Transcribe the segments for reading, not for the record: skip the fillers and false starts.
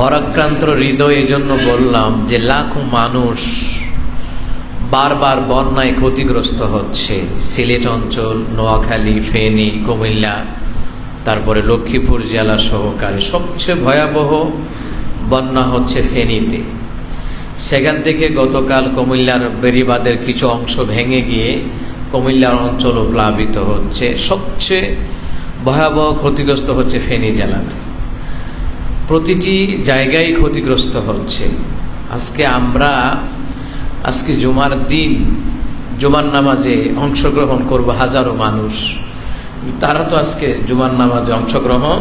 ভরাক্রান্ত হৃদয়। এই জন্য বললাম যে লাখো মানুষ বারবার বন্যায় ক্ষতিগ্রস্ত হচ্ছে। সিলেট অঞ্চল, নোয়াখালী, ফেনী, কুমিল্লা, তারপরে লক্ষ্মীপুর জেলা সহকারে সবচেয়ে ভয়াবহ বন্যা হচ্ছে ফেনীতে। সেখান থেকে গতকাল কুমিল্লার বেড়িবাঁধের কিছু অংশ ভেঙে গিয়ে কুমিল্লার অঞ্চলও প্লাবিত হচ্ছে। সবচেয়ে ভয়াবহ ক্ষতিগ্রস্ত হচ্ছে ফেনী জেলাতে। প্রতিটি জায়গায় ক্ষতিগ্রস্ত হচ্ছে। আজকে জুমার দিন, জুমার নামাজে অংশগ্রহণ করব হাজারো মানুষ, তারা তো আজকে জুমার নামাজে অংশগ্রহণ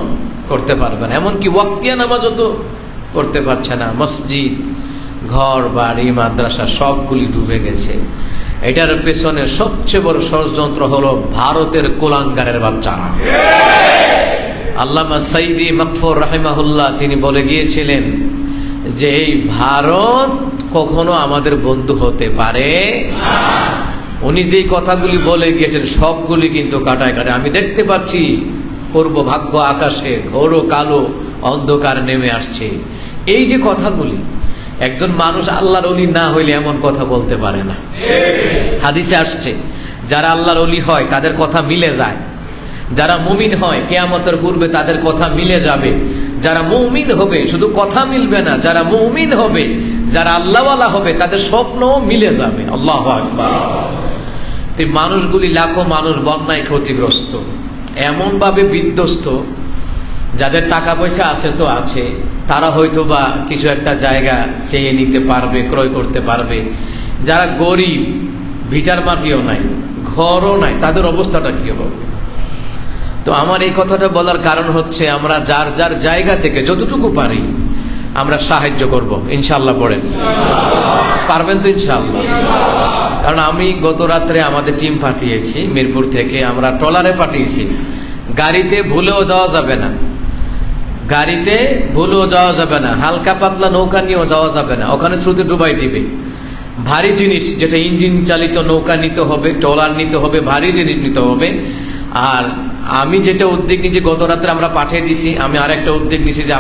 করতে পারবে না, এমনকি ওয়াক্তিয়া নামাজও তো পড়তে পারছে না। মসজিদ, ঘর বাড়ি, মাদ্রাসা সবগুলি ডুবে গেছে। এটার পেছনে সবচেয়ে বড় ষড়যন্ত্র হলো ভারতের কুলাঙ্গারের বাচ্চারা। আল্লামা সাইদি মাকফুর রাহিমাহুল্লাহ তিনি বলে গিয়েছিলেন যে এই ভারত কখনো আমাদের বন্ধু হতে পারে না। উনি যেই কথাগুলি বলে গিয়েছেন সবগুলি কিন্তু কাটায় কাটায় আমি দেখতে পাচ্ছি। পূর্ব ভাগ্য আকাশে ঘোর কালো অন্ধকার নেমে আসছে। এই যে কথাগুলি, একজন মানুষ আল্লাহর ওলি না হইলে এমন কথা বলতে পারে না। হাদিসে আসছে যারা আল্লাহর ওলি হয় তাদের কথা মিলে যায়, যারা মুমিন হয় কিয়ামতের পূর্বে তাদের কথা মিলে যাবে। যারা মুমিন হবে শুধু কথা মিলবে না, যারা মুমিন হবে, যারা আল্লাহওয়ালা হবে তাদের স্বপ্নও মিলে যাবে। আল্লাহু আকবার। তো মানুষগুলি, লাখো মানুষ বন্যায় ক্ষতিগ্রস্ত, এমন ভাবে বিধ্বস্ত, যাদের টাকা পয়সা আছে তো আছে, তারা হয়তো বা কিছু একটা জায়গা চেয়ে নিতে পারবে, ক্রয় করতে পারবে। যারা গরিব, ভিটার মাটিও নাই, ঘরও নাই, তাদের অবস্থাটা কি হবে? তো আমার এই কথাটা বলার কারণ হচ্ছে আমরা যার যার জায়গা থেকে যতটুকু পারি আমরা সাহায্য করব ইনশাআল্লাহ। পড়েন, পারবেন তো ইনশাআল্লাহ? কারণ আমি গত রাত্রে আমাদের টিম পাঠিয়েছি মিরপুর থেকে, আমরা ট্রলারে পাঠিয়েছি। গাড়িতে ভুলেও যাওয়া যাবে না, গাড়িতে ভুলেও যাওয়া যাবে না, হালকা পাতলা নৌকা নিয়েও যাওয়া যাবে না, ওখানে স্রোতে ডুবাই দিবে। ভারী জিনিস, যেটা ইঞ্জিন চালিত নৌকা নিতে হবে, ট্রলার নিতে হবে, ভারী জিনিস নিতে হবে। আর আমি যেটা উদ্যোগ নিয়েছি, গত রাত্রে আমরা পাঠিয়ে দিছি, আমি আরেকটা উদ্যোগ নিয়েছি যে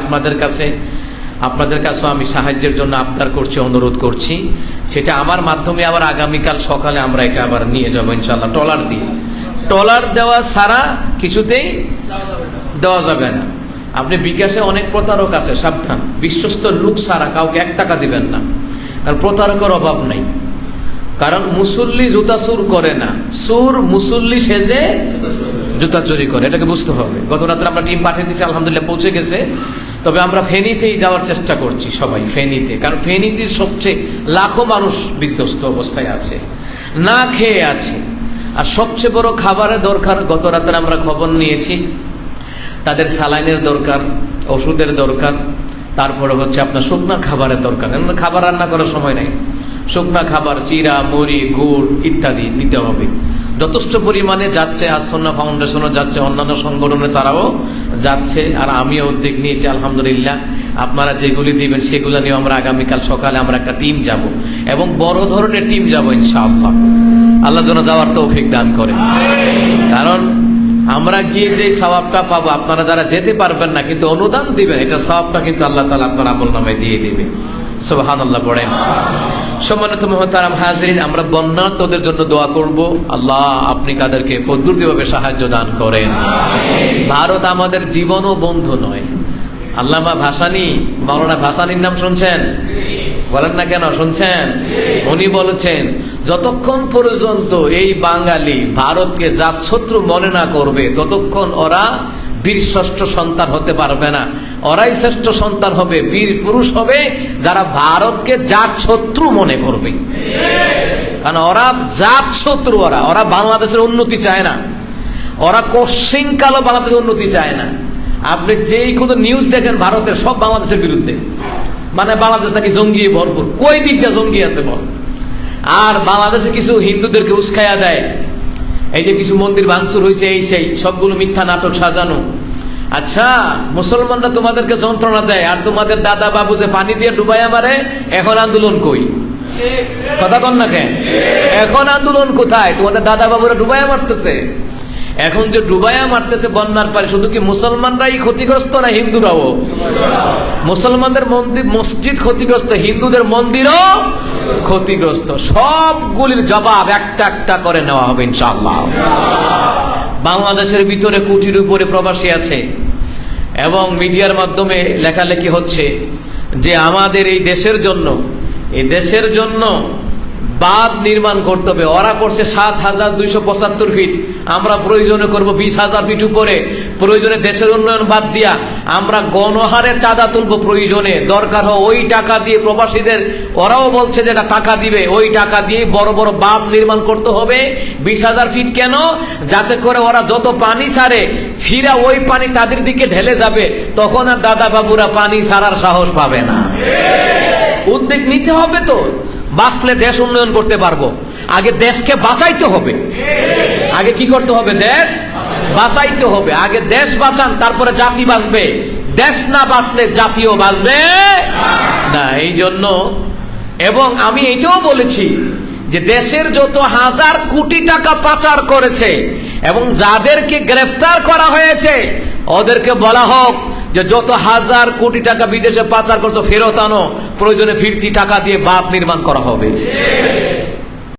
আপনাদের কাছেও আমি সাহায্যের জন্য আবদার করছি, অনুরোধ করছি। সেটা আমার মাধ্যমে আবার আগামীকাল সকালে আমরা এটা আবার নিয়ে যাবো ইনশাল্লাহ। ট্রলার দিয়ে, ট্রলার দেওয়া ছাড়া কিছুতেই দেওয়া যাবে না। আপনি বিকাশে অনেক প্রতারক আছে, সাবধান। বিশ্বস্ত লোক ছাড়া কাউকে 1 টাকা দিবেন না, কারণ প্রতারকের অভাব নাই। কারণ মুসল্লি জুতা চুর করে না, চোর মুসল্লি সেজে জুতা চুরি করে, এটাকে বুঝতে হবে। গত রাত্রে আমরা টিম পাঠিয়ে দিচ্ছি, আলহামদুলিল্লাহ পৌঁছে গেছে। তবে আমরা ফেনীতেই যাওয়ার চেষ্টা করছি সবাই, ফেনীতে। কারণ ফেনীতে সবচেয়ে লাখো মানুষ বিধ্বস্ত অবস্থায় আছে, না খেয়ে আছে। আর সবচেয়ে বড় খাবারের দরকার, গত রাত্রে আমরা খবর নিয়েছি, তাদের স্যালাইনের দরকার, ওষুধের দরকার, তারপরে হচ্ছে আপনার শুকনা খাবারের দরকার। খাবার রান্না করার সময় নেই, শুকনা খাবার, চিরা, মুড়ি, গুড় ইত্যাদি নিতে হবে। যথেষ্ট পরিমাণে যাচ্ছে, আসন্না ফাউন্ডেশনও যাচ্ছে, অন্যান্য সংগঠনে তারাও যাচ্ছে। আর আমিও উদ্যোগ নিয়েছি আলহামদুলিল্লাহ। আপনারা যেগুলি দিবেন সেগুলো নিয়ে আমরা আগামীকাল সকালে আমরা একটা টিম যাব, এবং বড় ধরনের টিম যাব ইনশাআল্লাহ। আল্লাহ যেন যাওয়ার তৌফিক দান করে। কারণ আমরা গিয়ে যে সওয়াবটা পাবো, আপনারা যারা যেতে পারবেন না কিন্তু অনুদান দিবেন, এটা সওয়াবটা কিন্তু আল্লাহ তাআলা আপনার আমলনামায় দিয়ে দিবে। সুবহানাল্লাহ পড়েন। সম্মানিত মুহতারাম হাজিরিন, আমরা বন্যার্তদের জন্য দোয়া করব। আল্লাহ আপনি তাদেরকে পদ্ধতিভাবে সাহায্য দান করেন। ভারত আমাদের জীবনও বন্ধু নয়। আল্লামা ভাসানী, মাওলানা ভাসানীর নাম শুনছেন? বলেন না কেন, শুনছেন? উনি বলেছেন যতক্ষণ পর্যন্ত এই বাঙালি ভারতকে জাতশত্রু মনে না করবে ততক্ষণ ওরা বীর শ্রেষ্ঠ সন্তান হতে পারবে না। ওরাই শ্রেষ্ঠ সন্তান হবে, বীর পুরুষ হবে যারা ভারতকে জাতশত্রু মনে করবে। কারণ ওরা জাতশত্রু, ওরা বাংলাদেশের উন্নতি চায় না, ওরা কোশ্চিনকালও বাংলাদেশের উন্নতি চায় না। আপনি যেই কোনো নিউজ দেখেন ভারতের, সব বাংলাদেশের বিরুদ্ধে। মানে বাংলাদেশ নাকি জঙ্গি ভরপুর, কই দিক দিয়ে জঙ্গি আছে বল? আর বাংলাদেশে কিছু হিন্দুদেরকে উস্কাইয়া দেয়, এই যে কিছু মন্দির ভাঙচুর হয়েছে, এই সেই সবগুলো মিথ্যা নাটক সাজানো। আচ্ছা, মুসলমানরা তোমাদেরকে যন্ত্রণা দেয়, আর তোমাদের দাদা বাবু যে পানি দিয়ে ডুবাইয়া মারে, এখন আন্দোলন কই? কথা কন না কেন? এখন আন্দোলন কোথায়? তোমাদের দাদা বাবুরা ডুবাইয়া মারতেছে। এখন যে ডুবাইয়া মারতেছে বন্যার পারে, শুধু কি মুসলমানরাই ক্ষতিগ্রস্ত না হিন্দুরাও? মুসলমানদের মন্দির মসজিদ ক্ষতিগ্রস্ত, হিন্দুদের মন্দিরও ক্ষতিগ্রস্ত। সবগুলির জবাব একটা একটা করে নেওয়া হবে ইনশাআল্লাহ। বাংলাদেশের ভিতরে কোটির উপরে প্রবাসী আছে এবং মিডিয়ার মাধ্যমে লেখালেখি হচ্ছে যে আমাদের এই দেশের জন্য বাঁধ নির্মাণ করতে হবে। ওরা করছে ৭,২৭৫ ফিট, আমরা প্রয়োজনে করব ২০,০০০ ফিট উপরে। প্রয়োজনে দেশের উন্নয়ন বাদ দিয়া আমরা গণহারে চাঁদা তুলব, প্রয়োজনে দরকার হয় ওই টাকা দিয়ে প্রবাসীদের, ওরাও বলছে যেটা টাকা দিবে, ওই টাকা দিয়ে বড় বড় বাঁধ নির্মাণ করতে হবে ২০,০০০ ফিট। কেন? যাতে করে ওরা যত পানি ছাড়ে ফিরা ওই পানি তাদের দিকে ঢেলে যাবে, তখন আর দাদা বাবুরা পানি ছাড়ার সাহস পাবে না। উদ্যোগ নিতে হবে তো, বাঁচলে দেশ উন্নয়ন করতে পারবো। আগে দেশকে বাঁচাইতে হবে। আগে কি করতে হবে? দেশ বাঁচাইতে হবে। আগে দেশ বাঁচান, তারপরে জাতি বাঁচবে। দেশ না বাঁচলে জাতিও বাঁচবে না। এই জন্য, এবং আমি এটাও বলেছি যে দেশের যত হাজার কোটি টাকা পাচার করেছে এবং যাদেরকে গ্রেফতার করা হয়েছে ওদেরকে বলা হোক যে যত হাজার কোটি টাকা বিদেশে পাচার করছো ফেরত আনো, প্রয়োজনে ফিরতি টাকা দিয়ে বাঁধ নির্মাণ করা হবে।